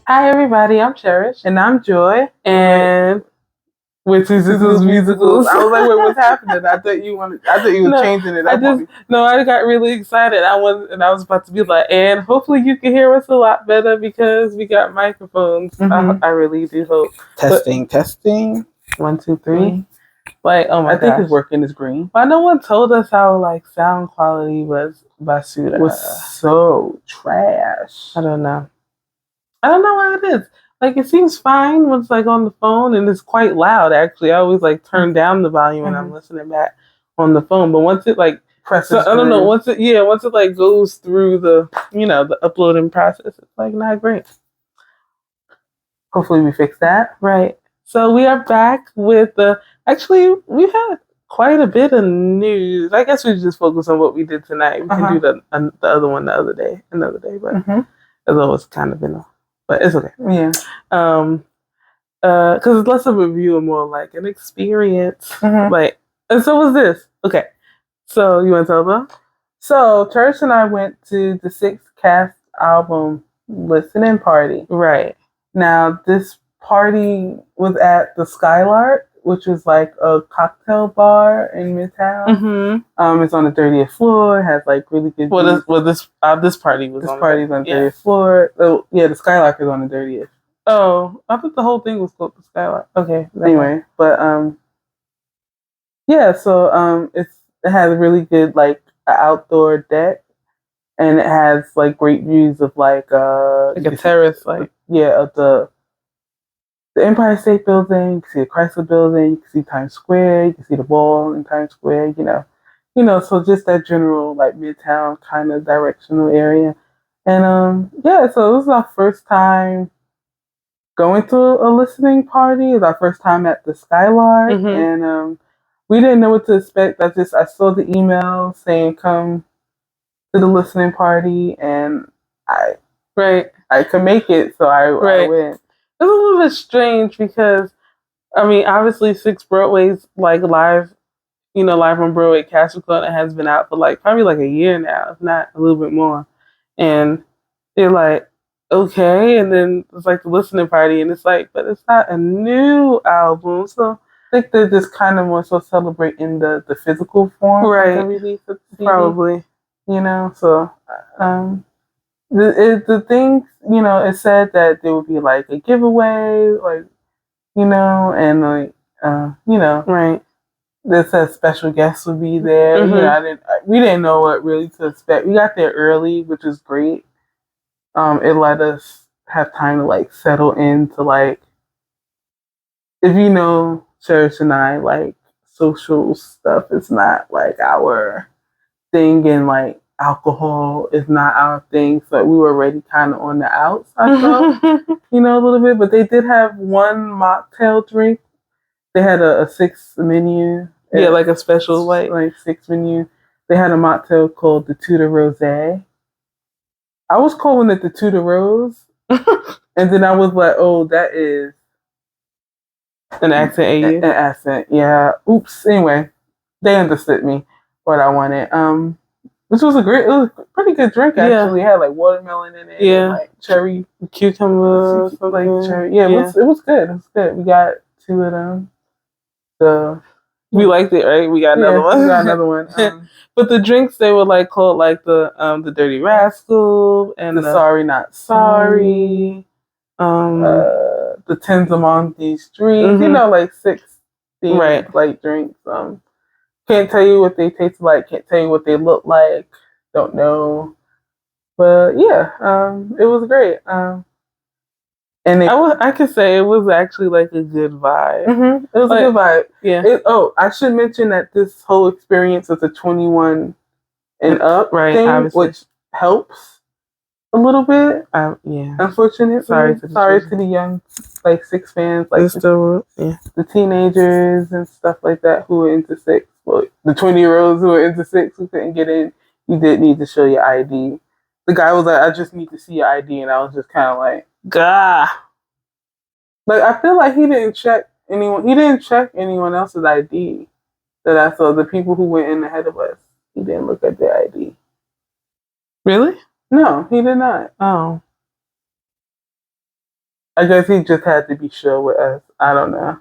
Hi, everybody. I'm Cherish. And I'm Joy. And with Sisters Musicals. I was like, wait, what's happening? I thought you were changing it up. I got really excited. I was about to be like, and hopefully you can hear us a lot better because we got microphones. Mm-hmm. I really do hope. Testing. 1, 2, 3. Like, oh my god. I think it's working. It's green. But no one told us how sound quality was Basuda. Was so trash. I don't know why it is. It seems fine when it's on the phone, and it's quite loud. Actually, I always turn down the volume when I'm listening back on the phone. But once it presses, I don't know. Once it goes through the the uploading process, it's not great. Hopefully, we fix that. Right. So we are back with actually we've had quite a bit of news. I guess we just focus on what we did tonight. We can do the other one another day, but it's always kind of been but it's okay. Yeah. Because it's less of a review and more like an experience. And so was this. Okay. So you want to tell them? So Church and I went to the SIX cast album listening party. Right. Now this party was at the Skylark, which is a cocktail bar in Midtown. It's on the 30th floor. It has really good. This party was. This party's on the 30th floor. Oh yeah, the Skylark is on the 30th. Oh, I thought the whole thing was called the Skylark. Okay. Anyway, but yeah. So it has a really good outdoor deck, and it has great views of a terrace, of the Empire State Building. You can see the Chrysler Building. You can see Times Square. You can see the ball in Times Square. So just that general Midtown kind of directional area. And so this is our first time going to a listening party. It's our first time at the Skylark, and we didn't know what to expect. I saw the email saying come to the listening party, and I could make it, so I went. It's a little bit strange because, obviously SIX Broadway's live, live on Broadway Castle Club has been out for probably a year now, if not a little bit more. And they're okay, and then it's the listening party, and it's but it's not a new album, so I think they're just kind of more so celebrating the physical form of the release of the CD. Probably. So the things, it said that there would be a giveaway, and right. This says special guests would be there. We didn't know what really to expect. We got there early, which is great. It let us have time to settle into if Cherish and I social stuff is not our thing, and alcohol is not our thing, so we were already kind of on the outs, I felt, a little bit. But they did have one mocktail drink. They had a SIX menu. Yeah, a special SIX menu. They had a mocktail called the Tudor Rosé. I was calling it the Tudor Rose, and then I was oh, that is an accent. An accent, yeah. Oops. Anyway, they understood me what I wanted. Which was it was a pretty good drink actually. It had watermelon in it, and, cherry, cucumber, cherry. Yeah, it was good. It was good. We got 2 of them. So we liked it, right? We got another one. We got another one. But the drinks, they were called the Dirty Rascal and the Sorry Not Sorry. The Tens Among These Streets. SIX themed drinks. Can't tell you what they taste like. Can't tell you what they look like. Don't know. But yeah, it was great. And I could say it was actually a good vibe. It was a good vibe. Yeah. I should mention that this whole experience was a 21 and up thing, obviously. Which helps a little bit. Yeah. Unfortunately, sorry to the young SIX fans, the teenagers and stuff like that who are into SIX. Well, the 20-year-olds who are into SIX who couldn't get in. You did need to show your ID. The guy was I just need to see your ID, and I was just kind of gah. I feel he didn't check anyone. He didn't check anyone else's ID that I saw. The people who went in ahead of us, he didn't look at their ID. Really? No, he did not. Oh. I guess he just had to be chill with us. I don't know.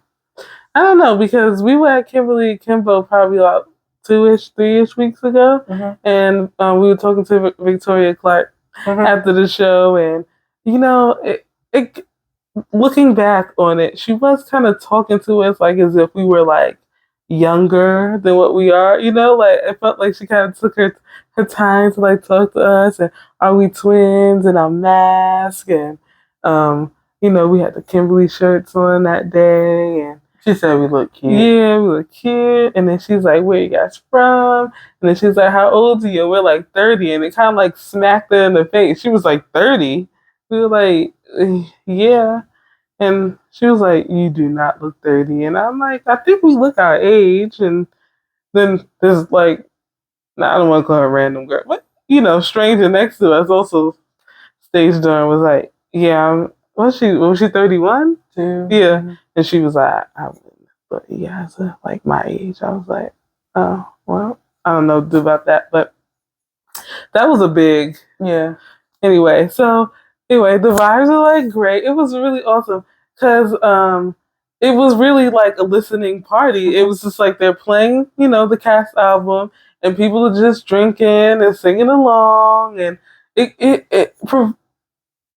I don't know, because we were at Kimberly Kimbo probably like 2-ish, 3-ish weeks ago, and we were talking to Victoria Clark after the show, and you know, it looking back on it, she was kind of talking to us like as if we were like younger than what we are. You know, like it felt like she kind of took her time to like talk to us, and are we twins, and our mask, and you know, we had the Kimberly shirts on that day, and she said we look cute. Yeah, we look cute. And then she's like, "Where you guys from?" And then she's like, "How old are you?" We're like 30, and it kind of like smacked her in the face. She was like 30. We were like, "Yeah." And she was like, "You do not look 30." And I'm like, "I think we look our age." And then there's like, I don't want to call her a random girl, but you know, stranger next to us also stage door and was like, "Yeah, was she 31?" Yeah. And she was like, "I wouldn't thought you guys are like my age." I was like, "Oh, well, I don't know about that," but that was a big, yeah. Anyway, the vibes are like great. It was really awesome because it was really like a listening party. It was just like they're playing, you know, the cast album, and people are just drinking and singing along, and it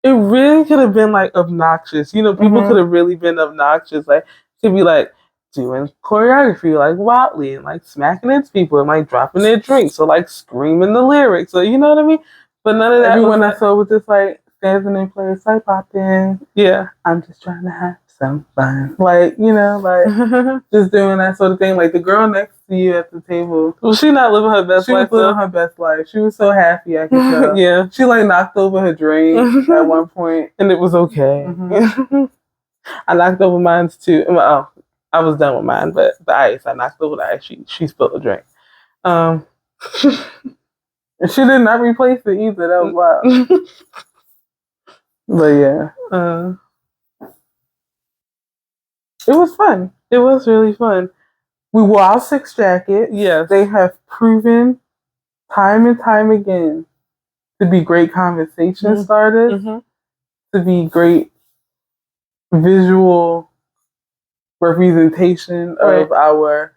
really could have been like obnoxious. You know, people could have really been obnoxious. Like, could be like doing choreography like wildly and like smacking into people and like dropping their drinks or like screaming the lyrics, or you know what I mean? But none of that. Everyone I saw was just like dancing and playing side popping. Yeah. I'm just trying to have some fun. Like, you know, like just doing that sort of thing. Like the girl next to you at the table. Was she not living her best life? She was living her best life. She was so happy, I could tell. Yeah. She like knocked over her drink at one point. And it was okay. I knocked over mine too. Oh, I was done with mine, but the ice, I knocked over the ice. She spilled the drink. And she did not replace it either. That was wild. But yeah. It was fun. It was really fun. We wore our SIX jackets. Yes. They have proven time and time again to be great conversation starters, to be great visual representation of our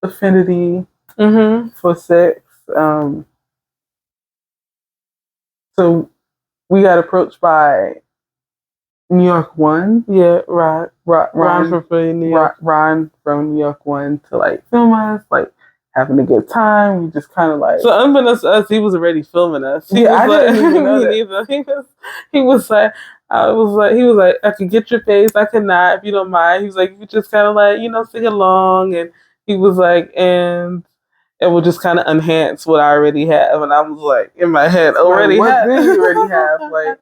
affinity for SIX. So we got approached by New York One. Yeah, Ron from New York. Ron from New York One to like film us, like having a good time. We just kind of like. So unbeknownst to us, he was already filming us. I didn't even know that. He was like, I could get your face, I could not, if you don't mind. He was like, you just kind of like, you know, sing along, and he was like, and it would just kind of enhance what I already have, and I was like, in my head, already what have. did you already have? Like,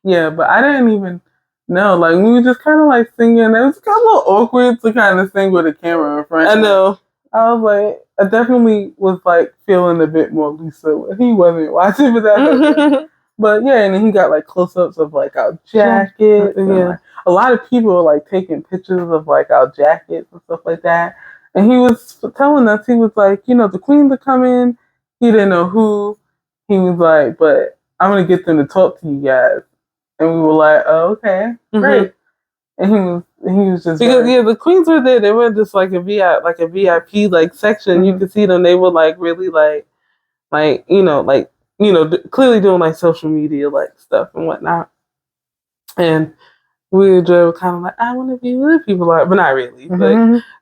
yeah, but I didn't even know. Like, we were just kind of like singing. It was kind of a little awkward to kind of sing with a camera in front. I know. I was like, I definitely was like feeling a bit more looser when he wasn't watching for that. But yeah, and then he got like close-ups of like our jackets. Yeah. And, like, a lot of people were like taking pictures of like our jackets and stuff like that. And he was telling us, he was like, you know, the queens are coming. He didn't know who. He was like, but I'm going to get them to talk to you guys. And we were like, oh, okay, great. And he was just because the queens were there. They were just like a VIP like section. You could see them. They were like really like clearly doing like social media like stuff and whatnot. And we were kind of like, I want to be where people are, but not really.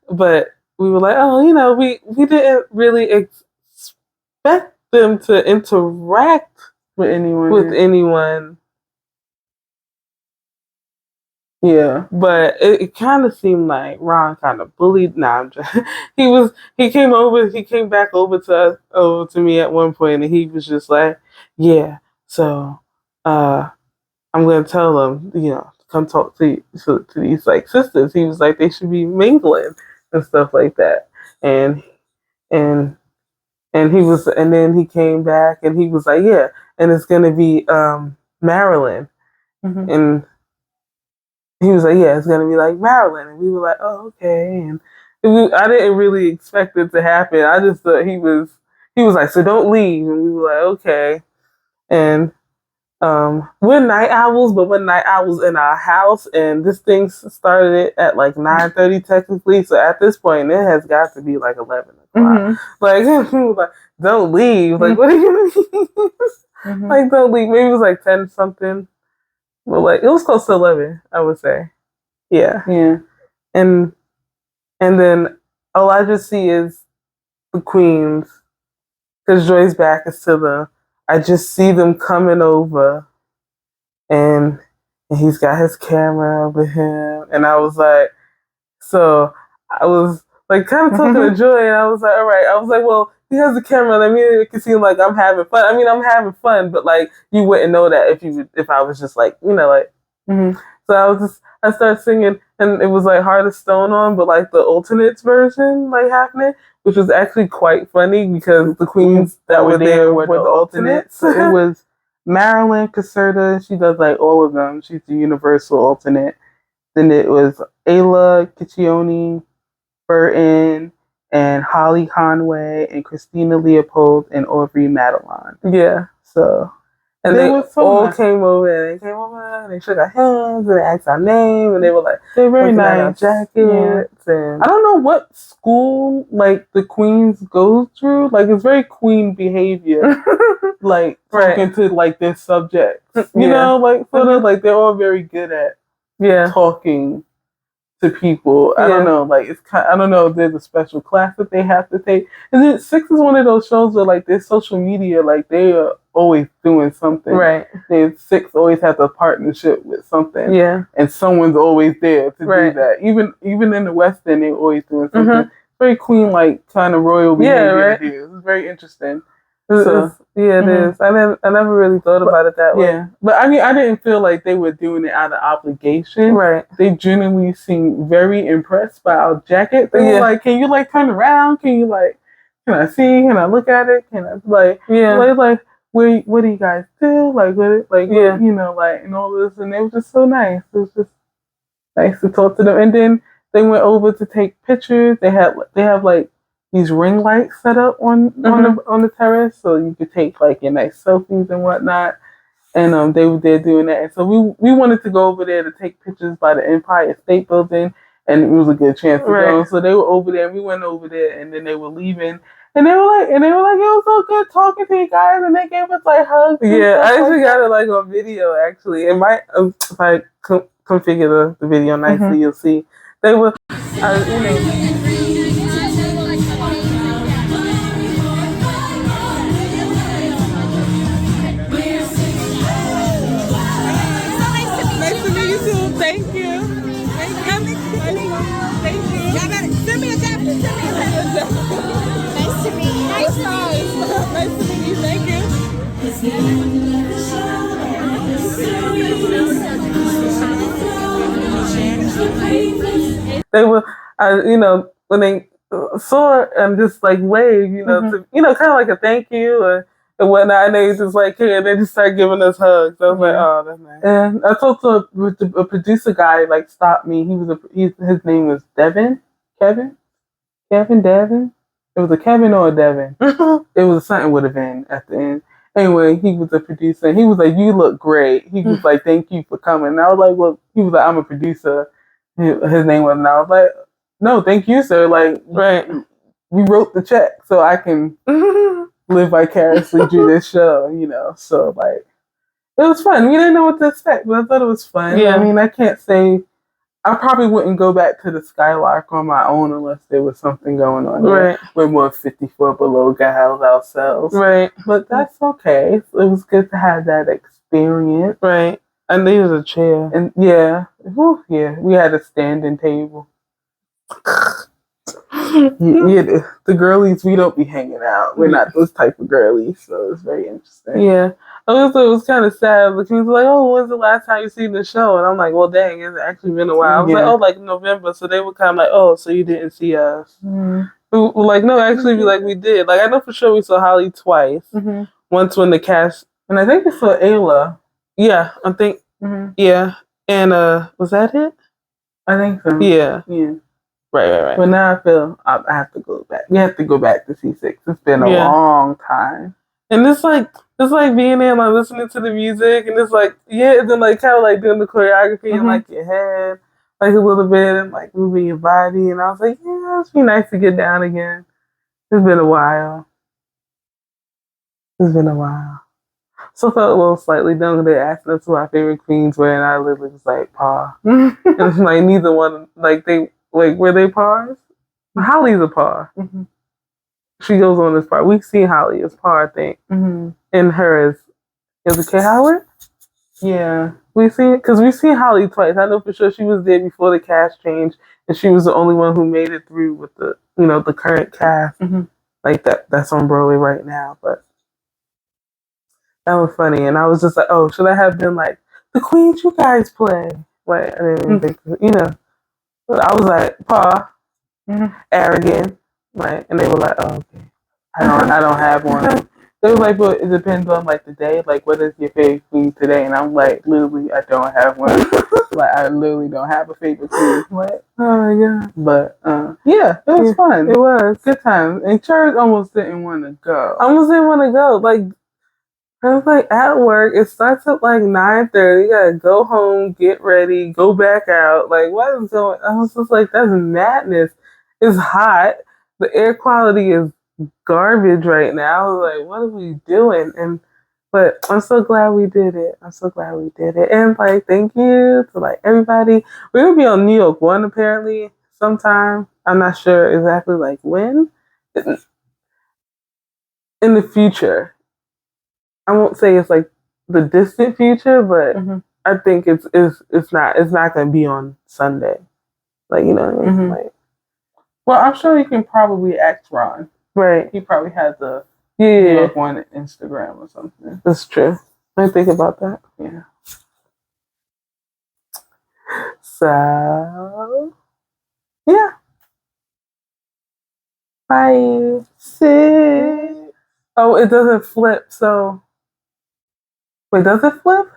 But we were like, oh, you know, we didn't really expect them to interact with anyone. Yeah, but it kind of seemed like Ron kind of bullied. Nah, he came back over to me at one point, and he was just like, yeah, so I'm gonna tell them, you know, come talk to these like sisters. He was like, they should be mingling and stuff like that, and then he came back and he was like, yeah, and it's gonna be Marilyn, and he was like, yeah, it's going to be like Maryland. And we were like, oh, okay. And I didn't really expect it to happen. I just thought he was like, so don't leave. And we were like, okay. And we're night owls, but we're night owls in our house, and this thing started it at like 9:30 technically. So at this point, it has got to be like 11 o'clock. Like, like, don't leave. Like, what are you? Like, don't leave. Maybe it was like 10 something, but like it was close to 11, I would say. Yeah. And then all I just see is the queens, because Joy's back is to the. I just see them coming over. And he's got his camera with him, and I was like, so I was like kind of talking to Joy, and I was like, all right, I was like, well, he has the camera, and I mean, it can seem like I'm having fun. I mean, I'm having fun, but like you wouldn't know that if I was just like, like. So I started singing, and it was like Heart of Stone on, but like the alternates version like happening, which was actually quite funny because the queens that were there were the alternates. So it was Marilyn Caserta, she does like all of them. She's the universal alternate. Then it was Ayla Ciccione, Burton, and Holly Conway, and Christina Leopold, and Aubrey Madelon. Yeah. So, and they all came over, and they shook our hands, and they asked our name, and they were like, they're very nice. Jackets, and I don't know what school like the queens go through. Like, it's very queen behavior. Like talking to like their subjects, you know, like sort of like they're all very good at talking to people. I don't know, like it's kind. I don't know if there's a special class that they have to take. And then SIX is one of those shows where like their social media, like they are always doing something. Right. SIX always has a partnership with something. Yeah. And someone's always there to do that. Even in the West End, they're always doing something. Very queen like kind of royal behavior. Yeah, it's very interesting. So, it is. I never really thought about it that way. Yeah, but I mean, I didn't feel like they were doing it out of obligation. Right. They genuinely seemed very impressed by our jacket. They were like, "Can you like turn around? Can you like, can I see? Can I look at it? Can I like, like, what do you guys do? Like, what, you know, like, and all this." And it was just so nice. It was just nice to talk to them. And then they went over to take pictures. They have like these ring lights set up on the terrace, so you could take like your nice selfies and whatnot. And they were there doing that. And so we wanted to go over there to take pictures by the Empire State Building, and it was a good chance to go. So they were over there, and we went over there, and then they were leaving. And they were like, it was so good talking to you guys, and they gave us like hugs. Yeah, I actually got it like on video. Actually, it might if I configure the video nicely, you'll see they were, Thank you. Send me a jacket. Nice to meet you. Nice to meet you. Thank you. They were, when they saw and just like wave, to, kind of like a thank you or and whatnot, and they just like here, and they just started giving us hugs. I was like, oh, that's nice. And I talked to a producer guy, like stopped me. His name was Devin. Devin. It was a Kevin or a Devin. It was something with a Vin at the end. Anyway, he was a producer, and he was like, "You look great." He was like, "Thank you for coming." And I was like, "Well," he was like, "I'm a producer." His name was, and I was like, "No, thank you, sir. Like, we wrote the check, so I can live vicariously through this show, So like, it was fun. We didn't know what to expect, but I thought it was fun. Yeah. I mean, I can't say I probably wouldn't go back to the Skylark on my own unless there was something going on. Right. We're more 54 below gals ourselves. Right. But that's okay. It was good to have that experience. Right. I needed a chair. And we had a standing table. The girlies, we don't be hanging out. We're not those type of girlies, so it's very interesting. Yeah. It was kind of sad. The queens were like, "Oh, when's the last time you seen the show?" And I'm like, "Well, dang, it's actually been a while." I was like, "Oh, like November." So they were kind of like, "Oh, so you didn't see us?" We're like, "No, actually, we did." Like, I know for sure we saw Holly twice. Once when the cast, and I think we saw Ayla. Yeah, I think. Yeah, and was that it? I think so. Yeah. Yeah. Right. But now I feel I have to go back. We have to go back to C6. It's been a long time. And it's like, just like being there, like listening to the music, and it's like and then like kind of like doing the choreography in like your head, like a little bit, and like moving your body. And I was like, yeah, it'd be nice to get down again. It's been a while. It's been a while. So I felt a little slightly dumb. They asked us who our favorite queens were, and I literally was like, "Pa." And it's like neither one, like they, like were they pars? Holly's a par. She goes on this part. We've seen Holly as par, I think, and her as a K Howard. Yeah, we've seen Holly twice. I know for sure she was there before the cast change, and she was the only one who made it through with the the current cast, like that's on Broadway right now, but. That was funny, and I was just like, "Oh, should I have been like the queens you guys play?" Like, I didn't even think, But I was like, "Pa, arrogant," like, and they were like, "Oh, okay, I don't have one." They were like, "But it depends on like the day. Like, what is your favorite queen today?" And I'm like, "Literally, I don't have one. Like, I literally don't have a favorite queen." What? Oh my god! But yeah, it was fun. It was good time. And church almost didn't want to go. Like. I was like at work. It starts at like 9:30. You gotta go home, get ready, go back out. Like what is going? I was just like, that's madness. It's hot. The air quality is garbage right now. I was like, what are we doing? But I'm so glad we did it. And like, thank you to like everybody. We're gonna be on New York 1 apparently sometime. I'm not sure exactly like when. In the future. I won't say it's like the distant future, but I think it's not going to be on Sunday. Like, you know what I mean? Like, well, I'm sure you can probably ask Ron. Right. He probably has a one Instagram or something. That's true. I think about that. Yeah. So, yeah. Bye. Sit. Oh, it doesn't flip, so. Wait, does it flip?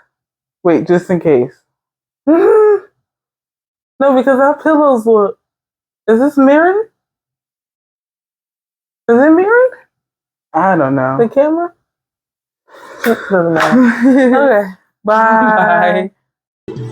Wait, just in case. No, because our pillows look. Is this mirrored? Is it mirrored? I don't know. The camera? Doesn't matter. Okay. Bye. Bye.